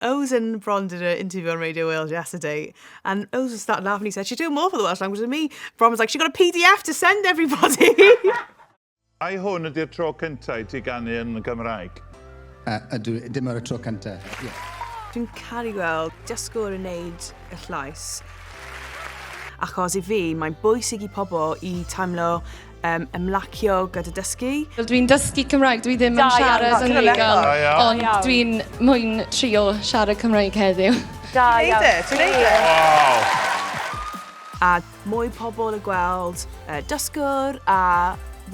Ows and Bron did an interview on Radio Wales yesterday, and Ows was starting laughing. He said, she's doing more for the Welsh language than me. Bron was like, she got a PDF to send everybody. Ai hwn ydy'r tro cyntaf I ti ganu yn y Gymraeg? Dim ar y tro cyntaf. Dwi'n caru gweld dysgwyr yn neud y llais. Achos I fi, mae'n bwysig I pobl I teimlo ymlacio gyda dysgu. Dwi'n dysgu Cymraeg, dwi ddim yn siarad yn legal, ond dwi'n moyn trio siarad Cymraeg heddiw. Da iawn. Ti'n neud e? Wow! A mwy pobl y gweld dysgwr a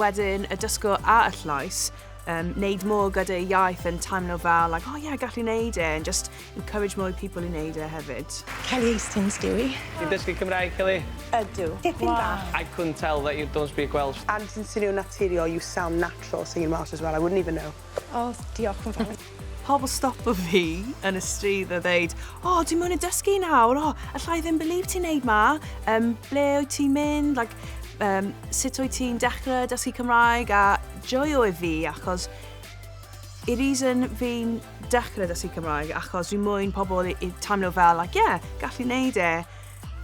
wedyn y dysgwr a y llais, neud mwy gyda iaith yn teimlo fel, like, oh yeah, gallu neud e, and just encourage more people I neud e hefyd. Kelly Hastings, dwi. Ti'n dysgu Cymraeg, Kelly? Ydw. Tipyn bach. I couldn't tell that you don't speak Welsh. And ti'n swnio naturiol, you sound natural singing Welsh as well, I wouldn't even know. O, diolch yn fawr. Pobl stopo fi yn y stryd a dweud, oh, dwi'n mwyn y dysgu nawr, allai ddim believe ti'n neud ma, ble wyt ti'n mynd, like, sut wyt ti'n dechrau dysgu Cymraeg a joio I fi achos y reason fi'n dechrau dysgu Cymraeg achos dwi'n mwyn pobl I teimlo fel, like, yeah, gallu neud e.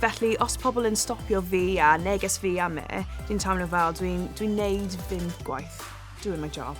Felly, os pobl yn stopio fi a neges fi am e, dwi'n teimlo fel dwi'n neud fi'n gwaith, doing my job.